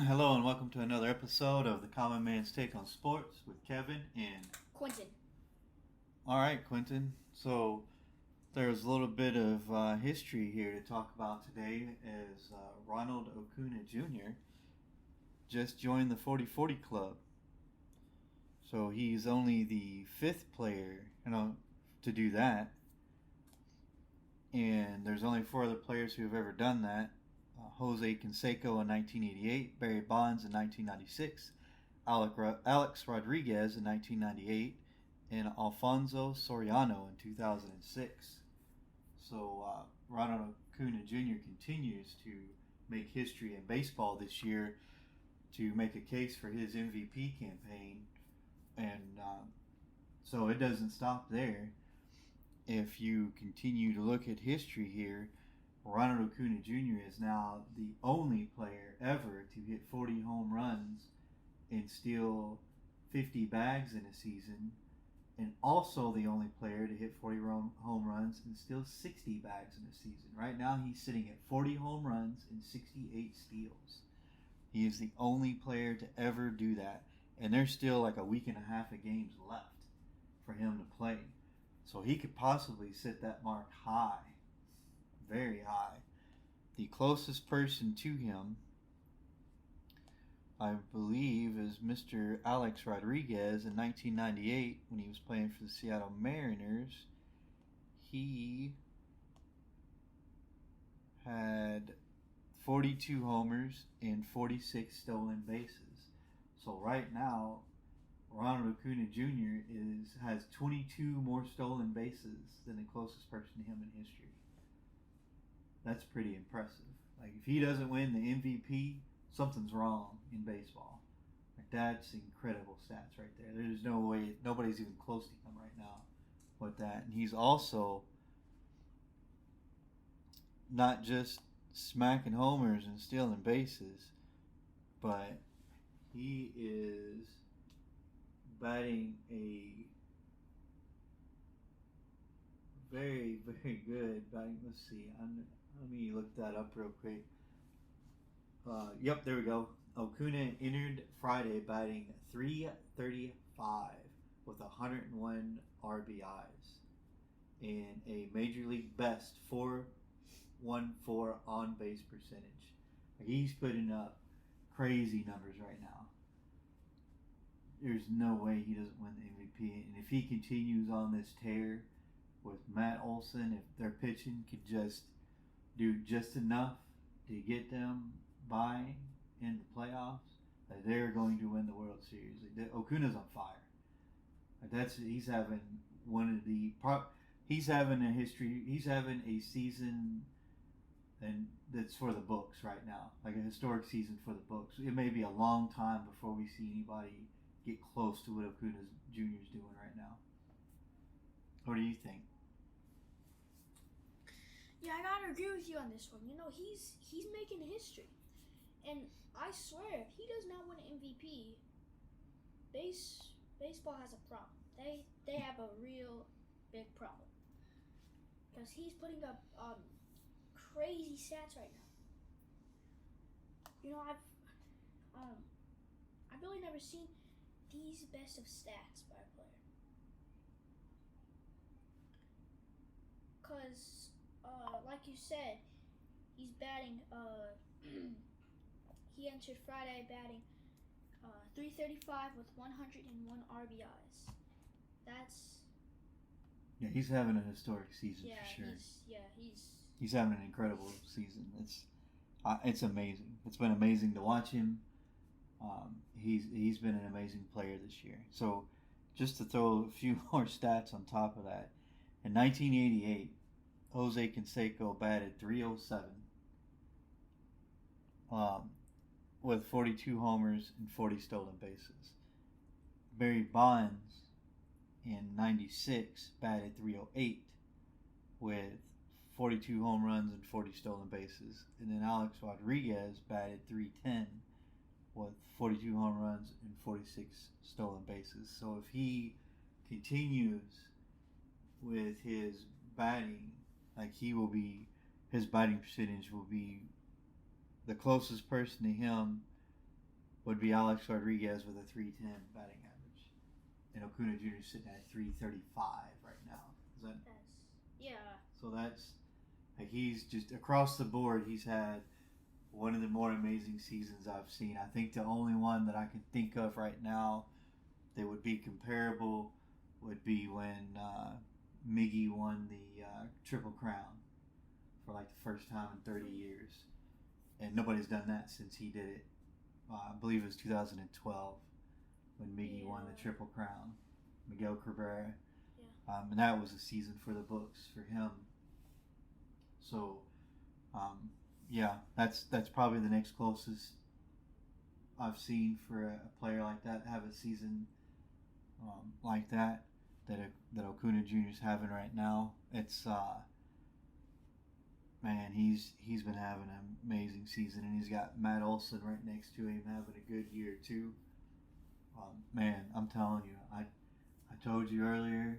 Hello and welcome to another episode of the Common Man's Take on Sports with Kevin and Quentin. all right, Quentin. So there's a little bit of history here to talk about today as Ronald Acuna Jr. just joined the 40-40 club. So he's only the fifth player, to do that. And there's only four other players who have ever done that. Jose Canseco in 1988, Barry Bonds in 1996, Alex Rodriguez in 1998, and Alfonso Soriano in 2006. So Ronald Acuna Jr. continues to make history in baseball this year to make a case for his MVP campaign, and so it doesn't stop there. If you continue to look at history here, Ronald Acuna Jr. is now the only player ever to hit 40 home runs and steal 50 bags in a season, and also the only player to hit 40 home runs and steal 60 bags in a season. Right now, he's sitting at 40 home runs and 68 steals. He is the only player to ever do that, and there's still like a week and a half of games left for him to play. So he could possibly set that mark high, very high. The closest person to him, I believe, is Mr. Alex Rodriguez in 1998 when he was playing for the Seattle Mariners. He had 42 homers and 46 stolen bases. So right now, Ronald Acuna Jr. has 22 more stolen bases than the closest person to him in history. That's pretty impressive. Like, if he doesn't win the MVP, something's wrong in baseball. Like, that's incredible stats right there. There's no way, nobody's even close to him right now with that. And he's also not just smacking homers and stealing bases, but he is batting a very, very good batting. Let's see. Let me look that up real quick. Yep, there we go. Acuna entered Friday batting 335 with 101 RBIs and a major league best 414 on base percentage. Like, he's putting up crazy numbers right now. There's no way he doesn't win the MVP. And if he continues on this tear with Matt Olson, if their pitching could just do just enough to get them by in the playoffs, they're going to win the World Series. Ocuna's on fire. He's having one of the he's having a history. He's having a season and that's for the books right now, like a historic season for the books. It may be a long time before we see anybody get close to what Acuna Jr. is doing right now. What do you think? Yeah, I gotta agree with you on this one. He's making history, and I swear, if he does not win MVP, baseball has a problem. They have a real big problem because he's putting up crazy stats right now. I've really never seen these best of stats by a player. Because, like you said, he's batting, he entered Friday batting 335 with 101 RBIs. That's... Yeah, he's having a historic season yeah, for sure. He's having an incredible season. It's amazing. It's been amazing to watch him. He's been an amazing player this year. So, just to throw a few more stats on top of that, in 1988, Jose Canseco batted 307 with 42 homers and 40 stolen bases. Barry Bonds in 96 batted 308 with 42 home runs and 40 stolen bases. And then Alex Rodriguez batted 310 with 42 home runs and 46 stolen bases. So if he continues with his batting, like, his batting percentage will be the closest person to him would be Alex Rodriguez with a 310 batting average, and Acuna Jr. sitting at 335 right now. Is that yeah? So that's he's just across the board. He's had one of the more amazing seasons I've seen. I think the only one that I can think of right now that would be comparable would be when Miggy won the Triple Crown for like the first time in 30 years. And nobody's done that since he did it. I believe it was 2012 when Miggy won the Triple Crown. Miguel Cabrera. Yeah. And that was a season for the books for him. So, yeah, that's probably the next closest I've seen for a player like that have a season like that Acuna Jr. is having right now. It's man, he's been having an amazing season, and he's got Matt Olson right next to him having a good year too. Man, I'm telling you, I told you earlier,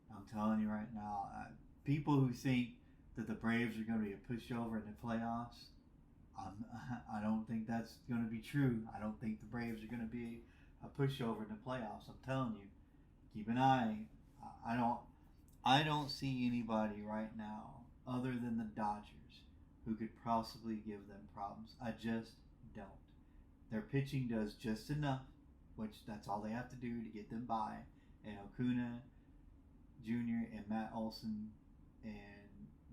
I'm telling you right now, people who think that the Braves are going to be a pushover in the playoffs, I don't think that's going to be true. I don't think the Braves are going to be a pushover in the playoffs. I'm telling you, keep an eye. I don't see anybody right now other than the Dodgers who could possibly give them problems. I just don't. Their pitching does just enough, which that's all they have to do to get them by. And Acuna Jr. and Matt Olson and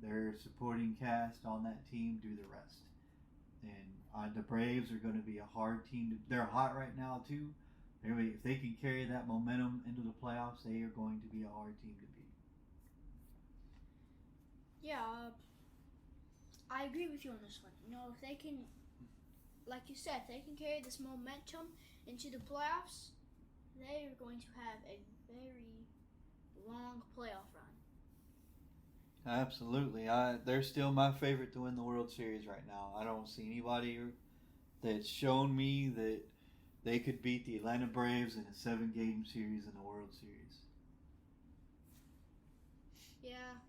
their supporting cast on that team do the rest. And the Braves are going to be a hard team. They're hot right now too. If they can carry that momentum into the playoffs, they are going to be a hard team to beat. Yeah, I agree with you on this one. You know, if they can, like you said, if they can carry this momentum into the playoffs, they are going to have a very long playoff run. Absolutely. They're still my favorite to win the World Series right now. I don't see anybody that's shown me that they could beat the Atlanta Braves in a 7-game series in the World Series. Yeah,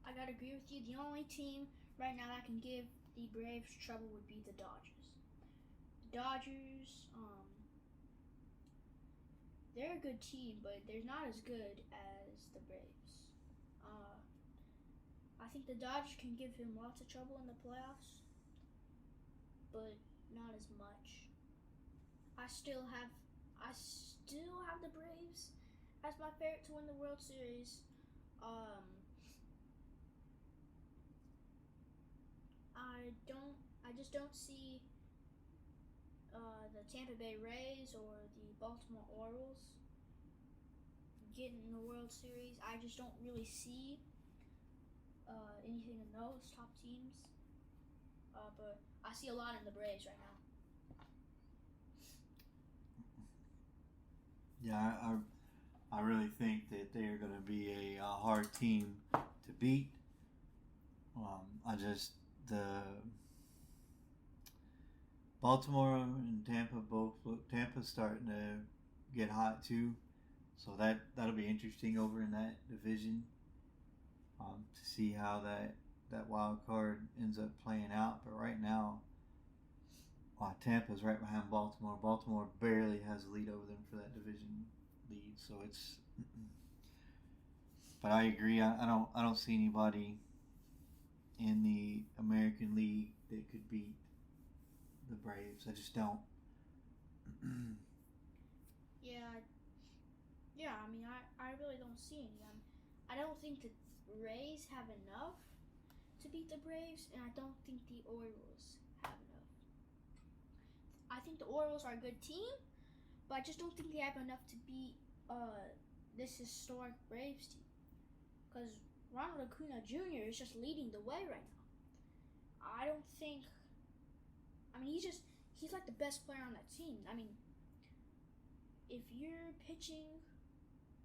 I gotta agree with you. The only team right now that can give the Braves trouble would be the Dodgers. The Dodgers, they're a good team, but they're not as good as the Braves. I think the Dodgers can give him lots of trouble in the playoffs, but not as much. I still have the Braves as my favorite to win the World Series. I just don't see the Tampa Bay Rays or the Baltimore Orioles getting in the World Series. I just don't really see anything in those top teams. But I see a lot in the Braves right now. Yeah, I really think that they are going to be a hard team to beat. The Baltimore and Tampa both look. Tampa's starting to get hot too, so that'll be interesting over in that division to see how that wild card ends up playing out. But right now, Tampa's right behind Baltimore. Baltimore barely has a lead over them for that division lead, so it's. But I agree. I don't see anybody in the American League that could beat the Braves. I just don't. Yeah. I mean, I really don't see any. I don't think the Rays have enough to beat the Braves, and I don't think the Orioles have enough. I think the Orioles are a good team, but I just don't think they have enough to beat this historic Braves team. Because Ronald Acuna Jr. is just leading the way right now. I don't think. I mean, he's like the best player on that team. I mean, if you're pitching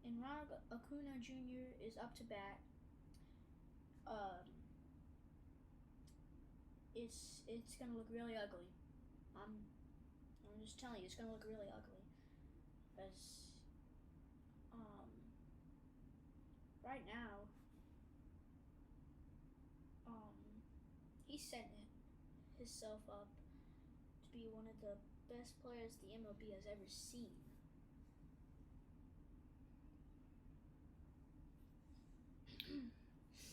and Ronald Acuna Jr. is up to bat, it's gonna look really ugly. I'm just telling you, it's gonna look really ugly. Because right now, he's setting himself up to be one of the best players the MLB has ever seen.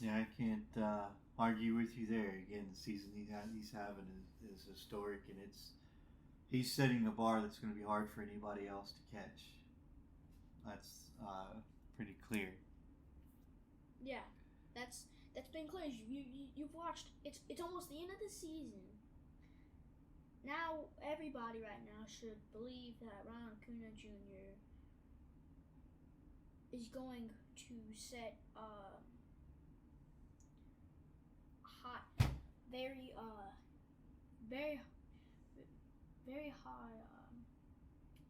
Yeah, I can't argue with you there. Again, the season he's having is historic, and he's setting a bar that's going to be hard for anybody else to catch. That's pretty clear. Yeah, that's been clear. You've watched. It's almost the end of the season. Now everybody right now should believe that Ronald Acuna Jr. is going to set high, very very high.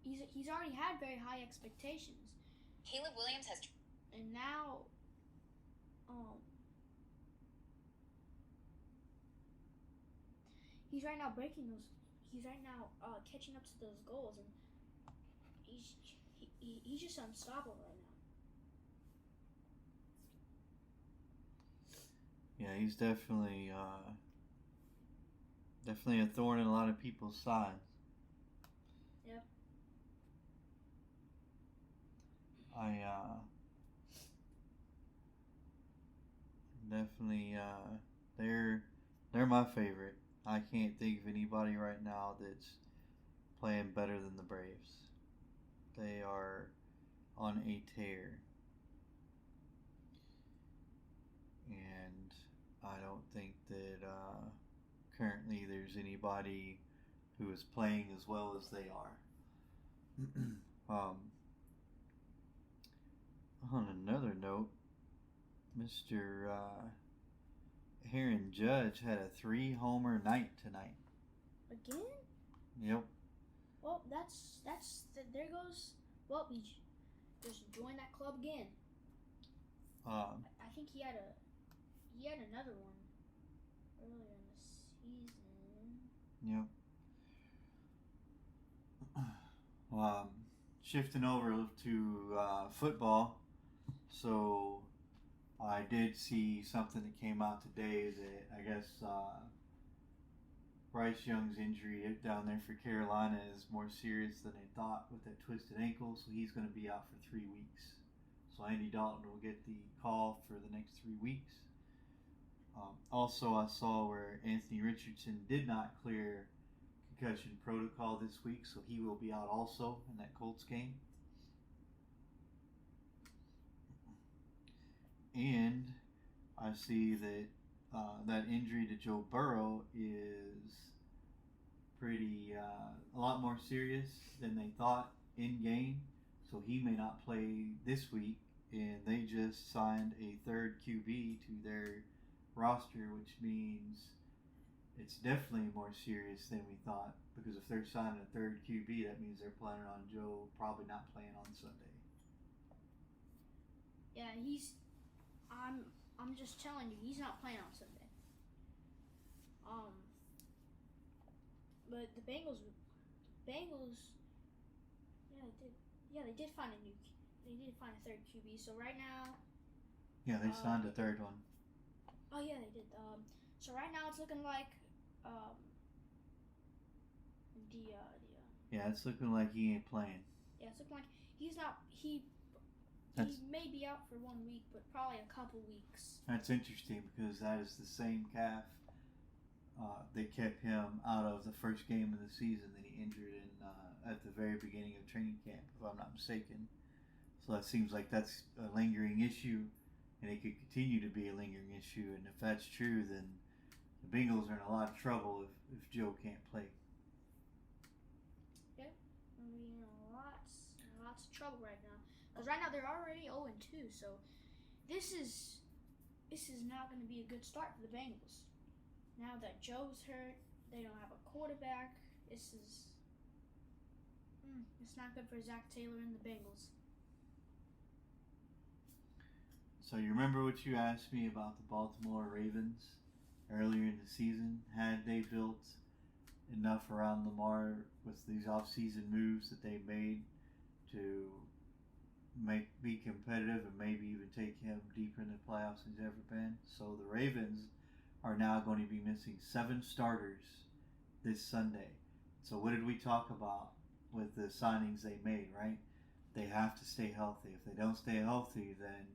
He's already had very high expectations. Caleb Williams has. And now, he's right now breaking those. He's right now catching up to those goals, and he's just unstoppable right Yeah, he's definitely a thorn in a lot of people's side. Yep. Definitely they're my favorite. I can't think of anybody right now that's playing better than the Braves. They are on a tear. And I don't think that currently there's anybody who is playing as well as they are. On another note, Mr. Aaron Judge had a 3-homer night tonight. again. Yep. Well, there goes. Well, he just joined that club again. I think he had another one earlier in the season. Yep. Shifting over to football, so I did see something that came out today that I guess Bryce Young's injury down there for Carolina is more serious than they thought with that twisted ankle, so he's going to be out for 3 weeks. So Andy Dalton will get the call for the next 3 weeks. Also, I saw where Anthony Richardson did not clear concussion protocol this week, so he will be out also in that Colts game. And I see that that injury to Joe Burrow is pretty a lot more serious than they thought in game, so he may not play this week. And they just signed a third QB to their roster, which means it's definitely more serious than we thought, because if they're signing a third QB, that means they're planning on Joe probably not playing on Sunday. Yeah, I'm just telling you, he's not playing on Sunday. But the Bengals, they did find a third QB. So right now, Yeah, they signed a third one. oh yeah, they did. So right now it's looking like Yeah, it's looking like he ain't playing. yeah, it's looking like he's not. He may be out for 1 week, but probably a couple weeks. That's interesting because that is the same calf that kept him out of the first game of the season that he injured in at the very beginning of training camp, if I'm not mistaken. So that seems like that's a lingering issue, and it could continue to be a lingering issue. And if that's true, then the Bengals are in a lot of trouble if Joe can't play. Yeah, I mean, lots of trouble right now. Because right now they're already 0-2, so this is not going to be a good start for the Bengals. Now that Joe's hurt, they don't have a quarterback. It's not good for Zach Taylor and the Bengals. So you remember what you asked me about the Baltimore Ravens earlier in the season? Had they built enough around Lamar with these off-season moves that they made to be competitive and maybe even take him deeper in the playoffs than he's ever been? So the Ravens are now going to be missing 7 starters this Sunday. So what did we talk about with the signings they made, right? They have to stay healthy. If they don't stay healthy, then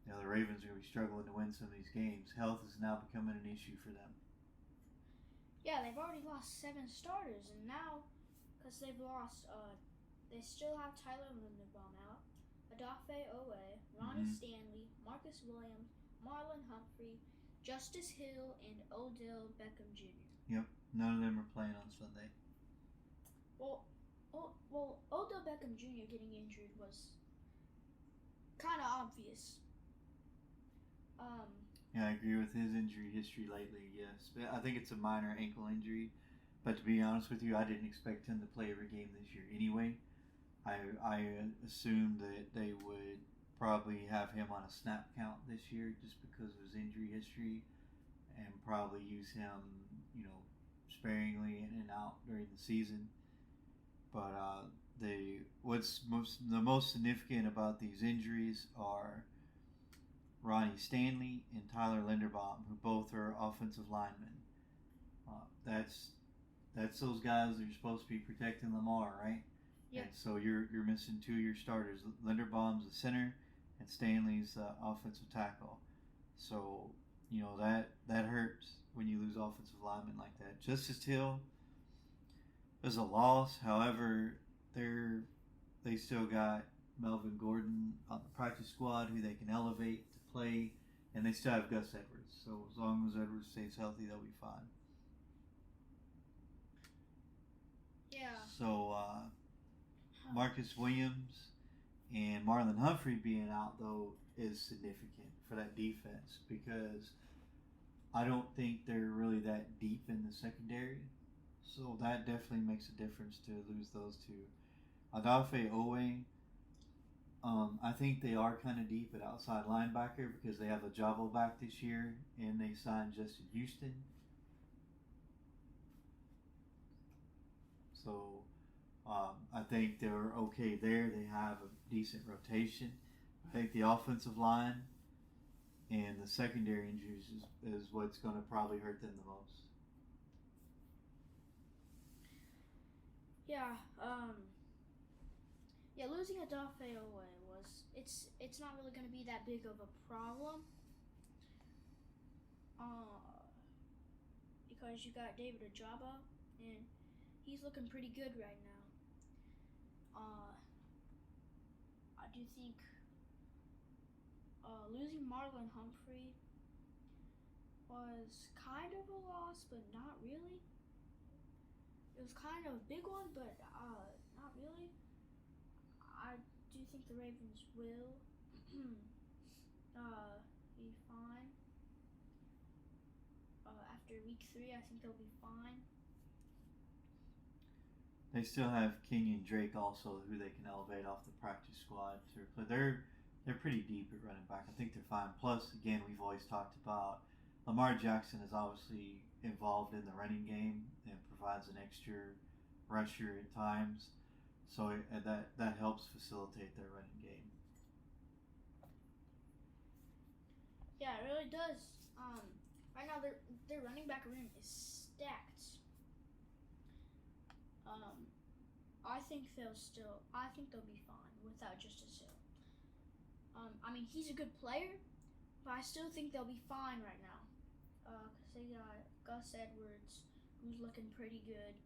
the Ravens are going to be struggling to win some of these games. Health is now becoming an issue for them. Yeah, they've already lost 7 starters, and now, because they've lost, they still have Tyler Linderbaum out, Odafe Owe, Ronnie Stanley, Marcus Williams, Marlon Humphrey, Justice Hill, and Odell Beckham Jr. Yep, none of them are playing on Sunday. Well, Odell Beckham Jr. getting injured was kind of obvious. Yeah, I agree with his injury history lately, yes. But I think it's a minor ankle injury. But to be honest with you, I didn't expect him to play every game this year anyway. I assumed that they would probably have him on a snap count this year just because of his injury history and probably use him, sparingly in and out during the season. But the most significant about these injuries are Ronnie Stanley and Tyler Linderbaum, who both are offensive linemen. That's those guys that are supposed to be protecting Lamar, right? Yep. And so you're missing 2 of your starters. Linderbaum's the center, and Stanley's the offensive tackle. So that hurts when you lose offensive linemen like that. Justice Hill is a loss. However, they still got Melvin Gordon on the practice squad who they can elevate to play, and they still have Gus Edwards. So as long as Edwards stays healthy, they'll be fine. Yeah. So Marcus Williams and Marlon Humphrey being out, though, is significant for that defense because I don't think they're really that deep in the secondary. So that definitely makes a difference to lose those two. Odafe Owe, I think they are kind of deep at outside linebacker because they have a Jabo back this year and they signed Justin Houston. So I think they're okay there. They have a decent rotation. I think the offensive line and the secondary injuries is what's going to probably hurt them the most. Yeah. Losing Odafe Owe it's not really going to be that big of a problem. Because you got David Ojabo and he's looking pretty good right now. I do think losing Marlon Humphrey was kind of a loss, but not really. It was kind of a big one, but not really. I do think the Ravens will be fine. After week 3, I think they'll be fine. They still have Kenyon Drake also, who they can elevate off the practice squad. But they're pretty deep at running back. I think they're fine. Plus, again, we've always talked about Lamar Jackson is obviously involved in the running game and provides an extra rusher at times. So that helps facilitate their running game. Yeah, it really does. Right now their running back room is stacked. I think they'll be fine without Justice Hill. He's a good player, but I still think they'll be fine right now. Because they got Gus Edwards, who's looking pretty good.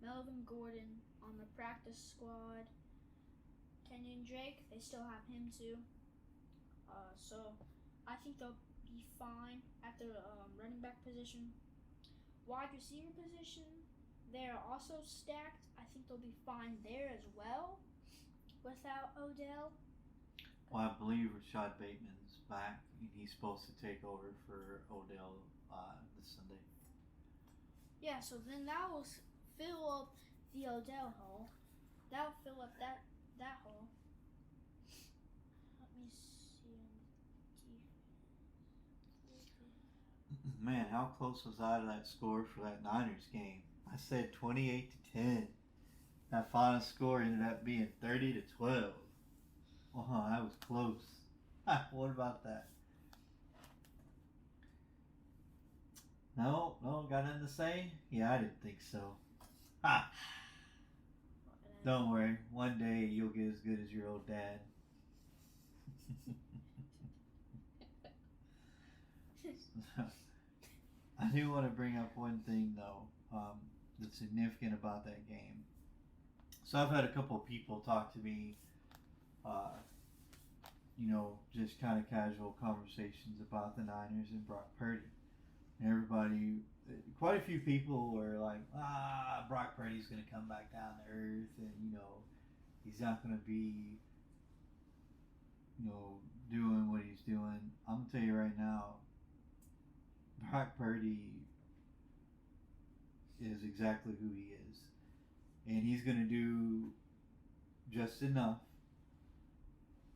Melvin Gordon on the practice squad. Kenyon Drake, they still have him too. So I think they'll be fine at the running back position. Wide receiver position, they're also stacked. I think they'll be fine there as well without Odell. Well, I believe Rashad Bateman's back, and he's supposed to take over for Odell this Sunday. Yeah, so then that will fill up the Odell hole. That'll fill up that hole. Let me see. Man, how close was I to that score for that Niners game? I said 28-10. That final score ended up being 30-12. Wow, that was close. What about that? No, got nothing to say? Yeah, I didn't think so. Ha! And Don't worry. One day you'll get as good as your old dad. I do want to bring up one thing though, that's significant about that game. So I've had a couple of people talk to me, uh, just kind of casual conversations about the Niners and Brock Purdy. And everybody, quite a few people were like, Brock Purdy's going to come back down to earth, and he's not going to be, doing what he's doing. I'm gonna tell you right now, Brock Purdy is exactly who he is, and he's going to do just enough.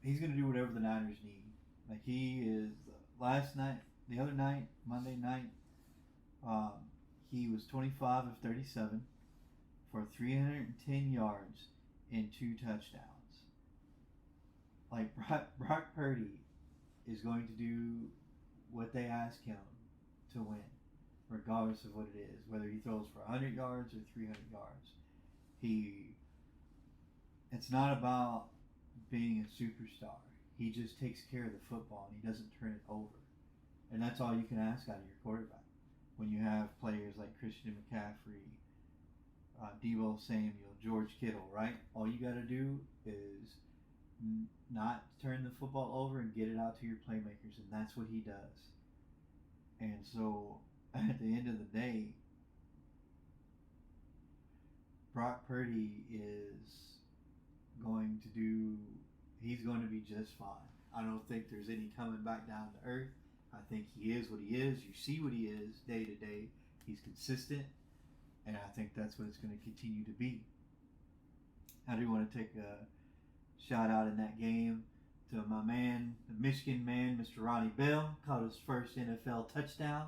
He's going to do whatever the Niners need. Like he is. The other night, Monday night, um, he was 25 of 37 for 310 yards and 2 touchdowns. Like Brock Purdy is going to do what they ask him to win, regardless of what it is, whether he throws for 100 yards or 300 yards. It's not about being a superstar. He just takes care of the football and he doesn't turn it over. And that's all you can ask out of your quarterback. When you have players like Christian McCaffrey, Deebo Samuel, George Kittle, right? All you got to do is not turn the football over and get it out to your playmakers, and that's what he does. And so, at the end of the day, Brock Purdy he's going to be just fine. I don't think there's any coming back down to earth. I think he is what he is. You see what he is day to day. He's consistent, and I think that's what it's going to continue to be. I do want to take a shout out in that game to my man, the Michigan man, Mr. Ronnie Bell, caught his first NFL touchdown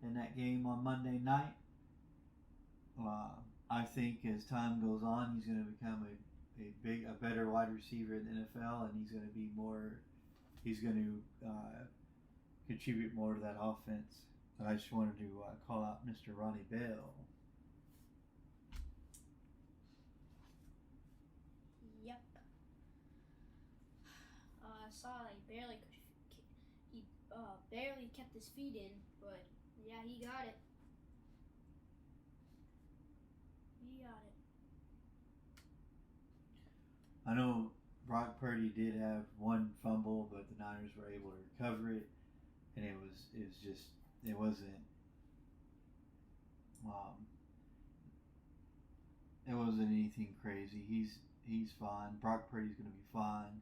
in that game on Monday night. I think as time goes on, he's going to become a better wide receiver in the NFL, and he's going to contribute more to that offense. But I just wanted to call out Mr. Ronnie Bell. Yep. I saw he barely kept his feet in, but yeah, he got it. He got it. I know Brock Purdy did have one fumble, but the Niners were able to recover it, and it wasn't anything crazy. He's fine. Brock Purdy's going to be fine.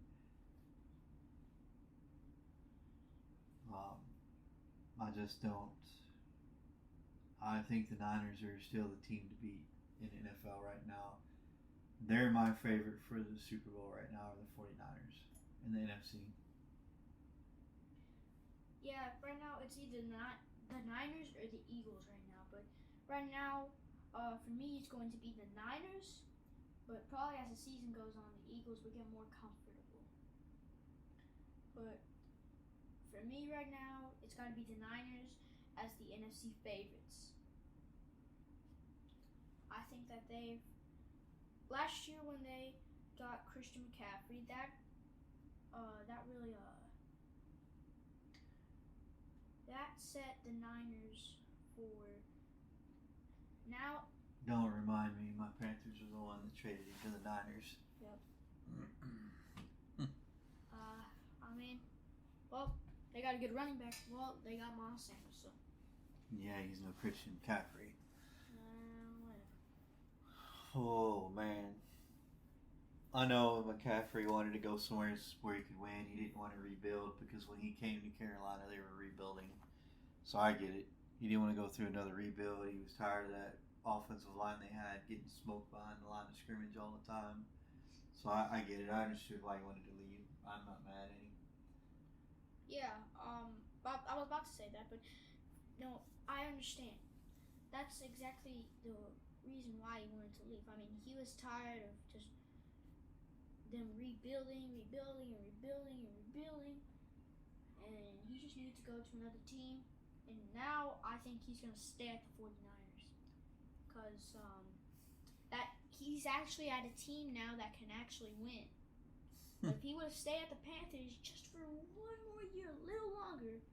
I think the Niners are still the team to beat in the NFL right now. They're my favorite for the Super Bowl right now, are the 49ers in the NFC. Yeah, right now it's either not the Niners or the Eagles right now. But right now, for me, it's going to be the Niners. But probably as the season goes on, the Eagles will get more comfortable. But for me right now, it's got to be the Niners as the NFC favorites. I think that last year when they got Christian McCaffrey, that really that set the Niners for now. Don't remind me, my Panthers are the one that traded him to the Niners. Yep. Well, they got a good running back. Well, they got Miles Sanders, so. Yeah, he's no Christian McCaffrey. Whatever. Oh, man. I know McCaffrey wanted to go somewhere where he could win. He didn't want to rebuild because when he came to Carolina, they were rebuilding. So I get it. He didn't want to go through another rebuild. He was tired of that offensive line they had getting smoked behind the line of scrimmage all the time. So I get it. I understood why he wanted to leave. I'm not mad at him. Yeah, I was about to say that, but no, I understand. That's exactly the reason why he wanted to leave. I mean, he was tired of just them rebuilding, and he just needed to go to another team. And now I think he's going to stay at the 49ers because he's actually at a team now that can actually win. But if he would have stayed at the Panthers just for one more year, a little longer,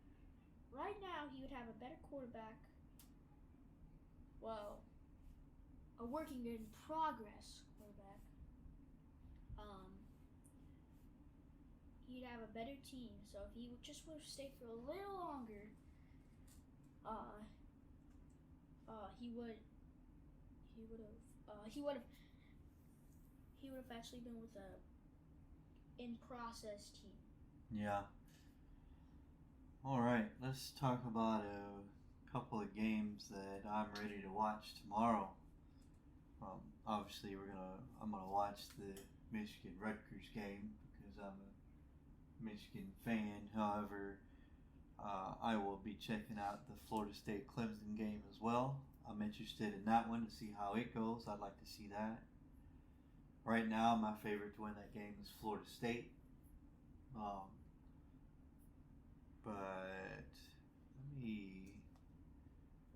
right now he would have a better quarterback. Well, a working in progress quarterback. He'd have a better team. So if he just would have stayed for a little longer, he would have actually been with a in process team. Yeah. All right, let's talk about a couple of games that I'm ready to watch tomorrow. Obviously, I'm gonna watch the Michigan Rutgers game because I'm a Michigan fan. However, I will be checking out the Florida State Clemson game as well. I'm interested in that one to see how it goes. I'd like to see that. Right now, my favorite to win that game is Florida State. But let me.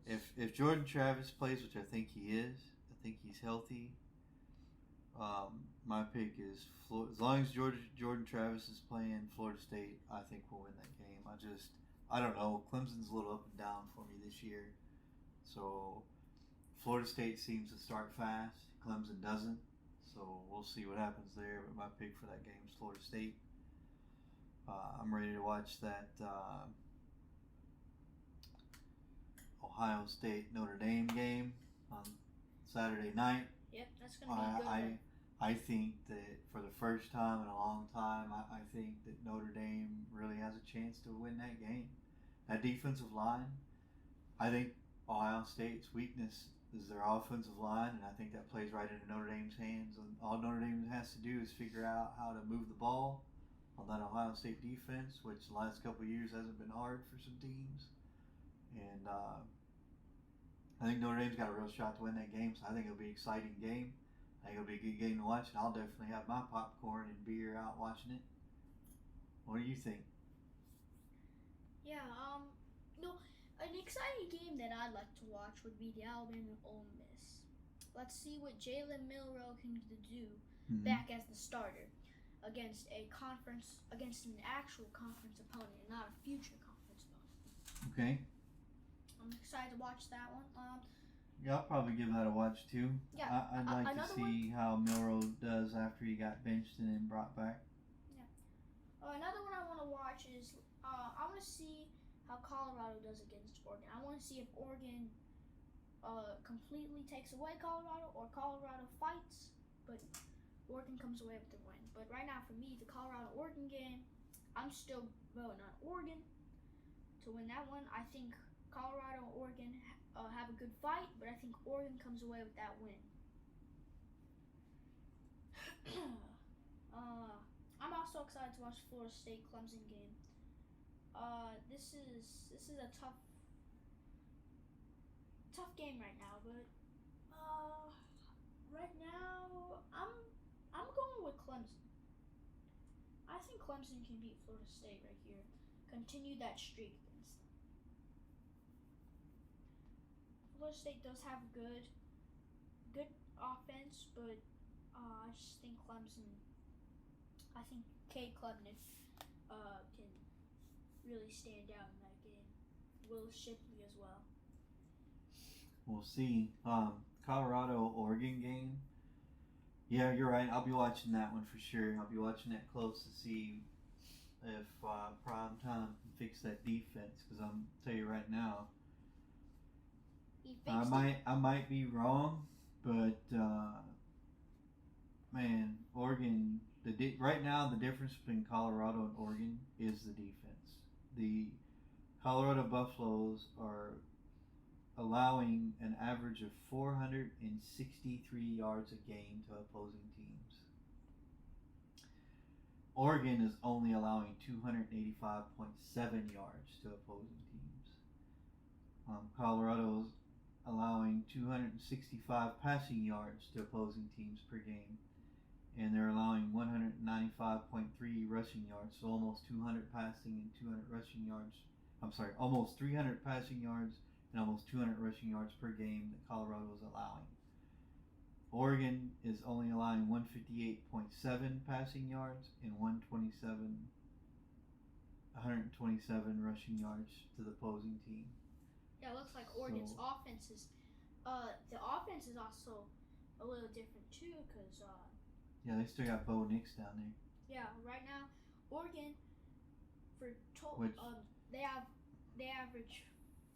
If Jordan Travis plays, which I think he is, I think he's healthy. My pick is as long as Jordan Travis is playing Florida State, I think we'll win that game. I don't know. Clemson's a little up and down for me this year. So Florida State seems to start fast. Clemson doesn't. So we'll see what happens there. But my pick for that game is Florida State. I'm ready to watch that Ohio State Notre Dame game on Saturday night. Yep, that's going to be a good one. I think that for the first time in a long time, I think that Notre Dame really has a chance to win that game. That defensive line, I think Ohio State's weakness is their offensive line, and I think that plays right into Notre Dame's hands. And all Notre Dame has to do is figure out how to move the ball on that Ohio State defense, which the last couple of years hasn't been hard for some teams. And I think Notre Dame's got a real shot to win that game, so I think it'll be an exciting game. I think it'll be a good game to watch, and I'll definitely have my popcorn and beer out watching it. What do you think? Yeah, an exciting game that I'd like to watch would be the Alabama Ole Miss. Let's see what Jalen Milroe can do back as the starter against an actual conference opponent and not a future conference opponent. Okay. I'm excited to watch that one. Yeah, I'll probably give that a watch too. Yeah, I'd like to see how Milroe does after he got benched and then brought back. Yeah. Another one I want to watch is I want to see how Colorado does against Oregon. I want to see if Oregon completely takes away Colorado or Colorado fights, but Oregon comes away with the win. But right now, for me, the Colorado-Oregon game, I'm still voting on Oregon to win that one. I think Colorado and Oregon have a good fight, but I think Oregon comes away with that win. I'm also excited to watch the Florida State Clemson game. This is a tough game right now, but right now I'm going with Clemson. I think Clemson can beat Florida State right here. Continue that streak against them. Florida State does have good offense, but I just think Clemson. I think Cade Klubnik can really stand out in that game. Will Shipley as well. We'll see. Colorado-Oregon game. Yeah, you're right. I'll be watching that one for sure. I'll be watching that close to see if Prime Time can fix that defense. Because I'm tell you right now, I might be wrong, but man, Oregon. Right now, the difference between Colorado and Oregon is the defense. The Colorado Buffaloes are allowing an average of 463 yards a game to opposing teams. Oregon is only allowing 285.7 yards to opposing teams. Colorado's allowing 265 passing yards to opposing teams per game, and they're allowing 195.3 rushing yards, so almost 200 passing and 200 rushing yards. Almost 300 passing yards and almost 200 rushing yards per game that Colorado is allowing. Oregon is only allowing 158.7 passing yards and 127 rushing yards to the opposing team. Yeah, it looks like Oregon's offense is. The offense is also a little different too, cause yeah, they still got Bo Nix down there. Yeah, right now Oregon they average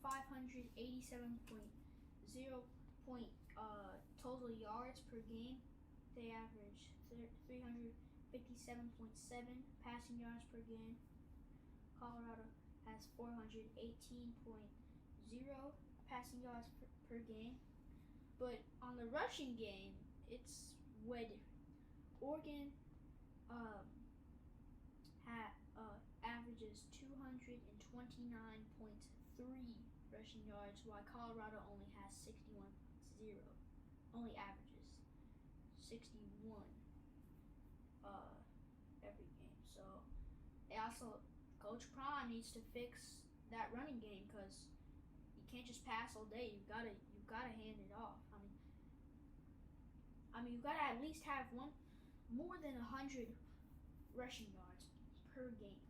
587.0 total yards per game. They average 357.7 passing yards per game. Colorado has 418.0 passing yards per game. But on the rushing game, it's way different. Oregon averages 229.3 rushing yards, while Colorado only has 61.0. Only averages 61 every game. So they also, Coach Prime needs to fix that running game, because you can't just pass all day. You gotta hand it off. I mean, you gotta at least have more than 100 rushing yards per game.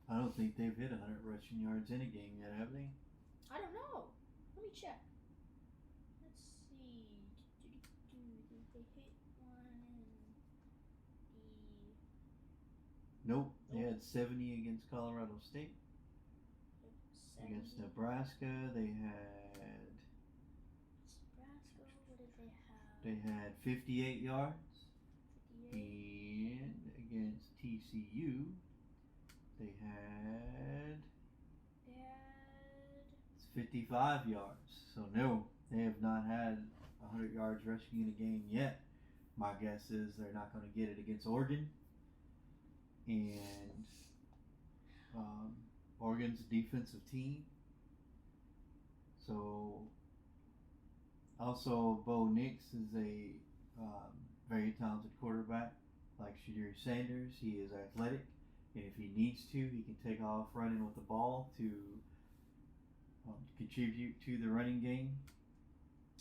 I don't think they've hit 100 rushing yards in a game yet, have they? I don't know. Let me check. Let's see. Did they hit one in the... Nope. They had 70 against Colorado State. 70. Against Nebraska, they had... Nebraska, what did they have? They had 58 yards. 58. And against TCU, they had 55 yards. So no, they have not had 100 yards rushing in a game yet. My guess is they're not going to get it against Oregon. And Oregon's a defensive team. So also Bo Nix is a very talented quarterback. Like Shedeur Sanders, he is athletic. And if he needs to, he can take off running with the ball to contribute to the running game.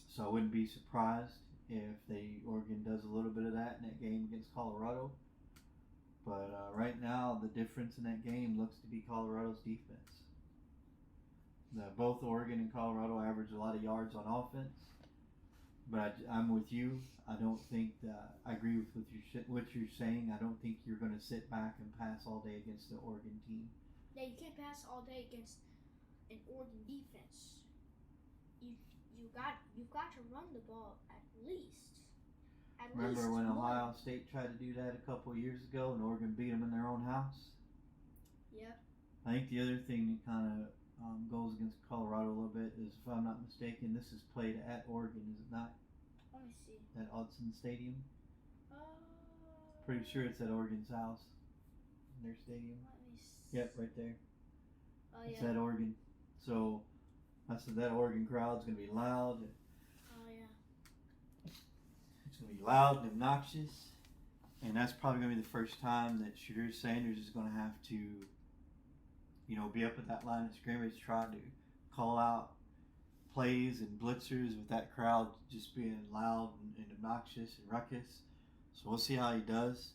So I wouldn't be surprised if Oregon does a little bit of that in that game against Colorado. But right now, the difference in that game looks to be Colorado's defense. Both Oregon and Colorado average a lot of yards on offense. But I'm with you. I don't think I agree with what you're saying. I don't think you're going to sit back and pass all day against the Oregon team. Yeah, you can't pass all day against an Oregon defense. You've got to run the ball at least. Remember when Ohio State tried to do that a couple of years ago and Oregon beat them in their own house? Yep. I think the other thing that kind of goes against Colorado a little bit is, if I'm not mistaken, this is played at Oregon, is it not? Let me see. At Autzen Stadium? Pretty sure it's at Oregon's house. In their stadium. Let me see. Yep, right there. Oh, it's yeah. at Oregon. So I said that Oregon crowd's going to be loud. Oh, yeah. It's going to be loud and obnoxious. And that's probably going to be the first time that Shedeur Sanders is going to have to, be up at that line of scrimmage trying to call out plays and blitzers with that crowd just being loud and obnoxious and ruckus. So we'll see how he does.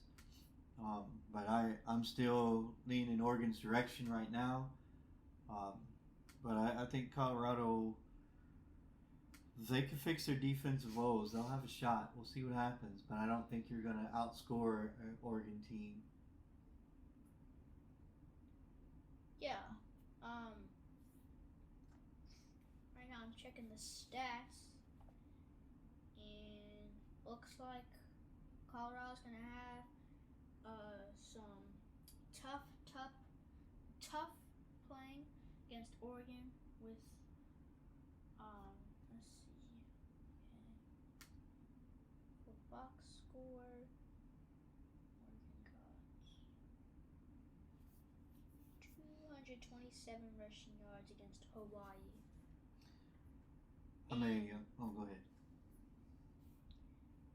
But I'm still leaning in Oregon's direction right now. But I think Colorado, if they can fix their defensive woes, they'll have a shot. We'll see what happens. But I don't think you're going to outscore an Oregon team. Yeah. Right now I'm checking the stats, and looks like Colorado's gonna have some tough playing against Oregon with let's see. Okay. For box score, Oregon got 227 rushing yards against Hawaii. There you go. Oh, go ahead.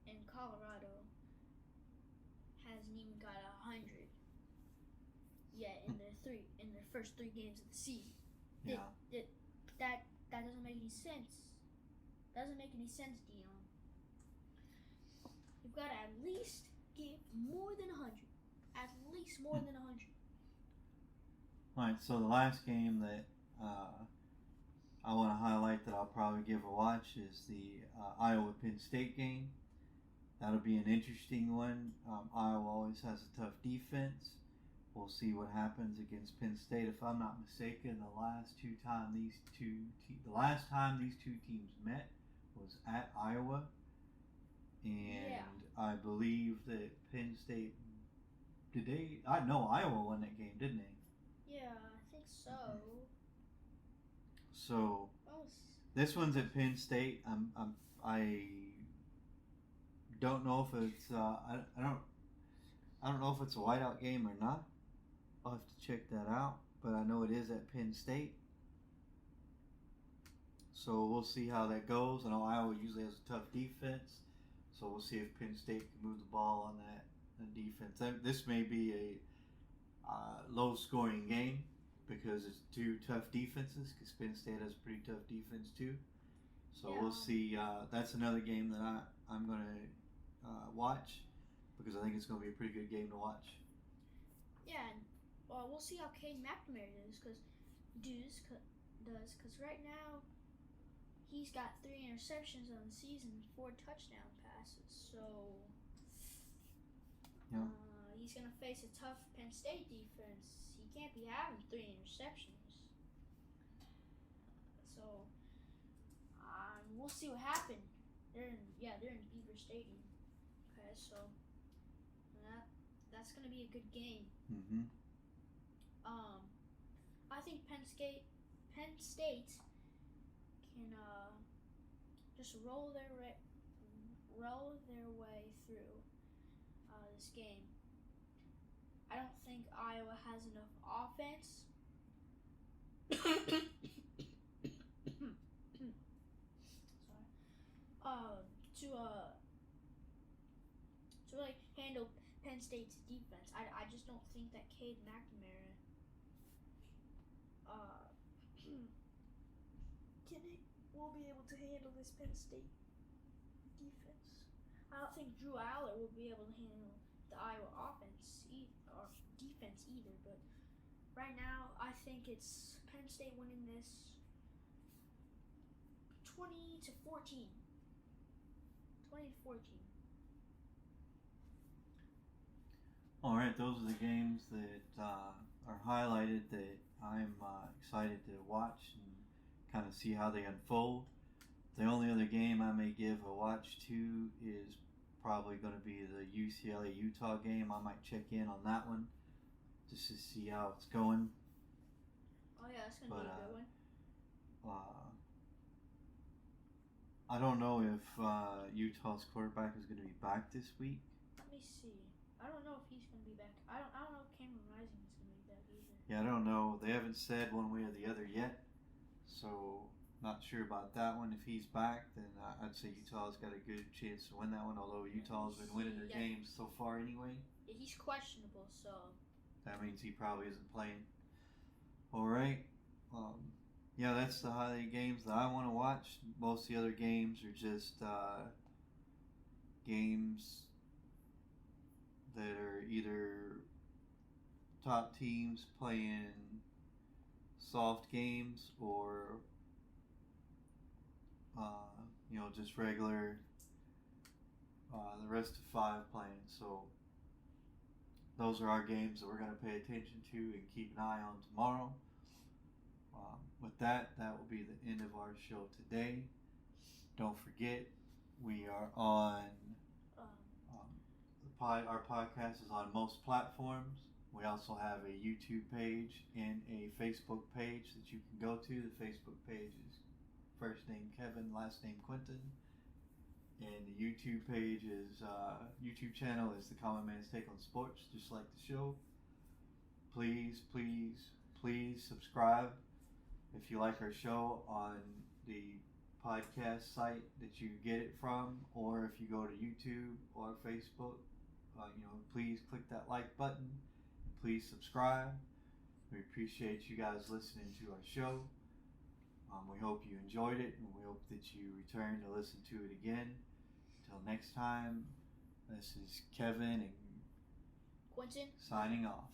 And Colorado hasn't even got 100 yet in their first three games of the season. Yeah. That doesn't make any sense. Doesn't make any sense, Dion. you've got to at least give more than 100. At least more than 100. Alright, so the last game that I want to highlight that I'll probably give a watch is the Iowa Penn State game. That'll be an interesting one. Iowa always has a tough defense. We'll see what happens against Penn State. If I'm not mistaken, the last time these two teams met was at Iowa, and I believe that Penn State I know Iowa won that game, didn't they? Yeah, I think so. So this one's at Penn State. I don't know if it's I don't know if it's a whiteout game or not. I'll have to check that out, but I know it is at Penn State. So we'll see how that goes. I know Iowa usually has a tough defense, so we'll see if Penn State can move the ball on that defense. This may be a low-scoring game because it's two tough defenses. Because Penn State has a pretty tough defense too. So we'll see. That's another game that I'm going to watch because I think it's going to be a pretty good game to watch. Yeah, and we'll see how Cade McNamara does because right now he's got 3 interceptions on the season, 4 touchdown passes. So he's going to face a tough Penn State defense. He can't be having 3 interceptions. So we'll see what happens. They're in Beaver Stadium. Okay, so that's going to be a good game. Mm-hmm. I think Penn State can just roll their way through this game. I don't think Iowa has enough offense. To like handle Penn State's defense. I just don't think that Cade McNamara will be able to handle this Penn State defense. I don't think Drew Aller will be able to handle the Iowa offense or defense either. But right now, I think it's Penn State winning this 20-14. 20-14. All right, those are the games that are highlighted that I'm excited to watch and kind of see how they unfold. The only other game I may give a watch to is probably going to be the UCLA-Utah game. I might check in on that one just to see how it's going. Oh yeah, that's going to be a good one. I don't know if Utah's quarterback is going to be back this week. Let me see. I don't know if he's going to be back. I don't know if Cameron Rising is going to be back either. Yeah, I don't know. They haven't said one way or the other yet, so not sure about that one. If he's back, then I'd say Utah's got a good chance to win that one, although Utah's been winning their games so far anyway. Yeah, he's questionable, so that means he probably isn't playing. All right. Yeah, that's the highlight games that I want to watch. Most of the other games are just games that are either top teams playing soft games or just regular the rest of 5 playing. So those are our games that we're going to pay attention to and keep an eye on tomorrow. With that will be the end of our show today. Don't forget, we are on our podcast is on most platforms. We also have a YouTube page and a Facebook page that you can go to. The Facebook page is first name Kevin, last name Quentin, and the YouTube page is YouTube channel is the Common Man's Take on Sports, just like the show. Please subscribe if you like our show on the podcast site that you get it from, or if you go to YouTube or Facebook, please click that like button. Please subscribe. We appreciate you guys listening to our show. We hope you enjoyed it, and we hope that you return to listen to it again. Until next time, This is Kevin and Quentin. signing off.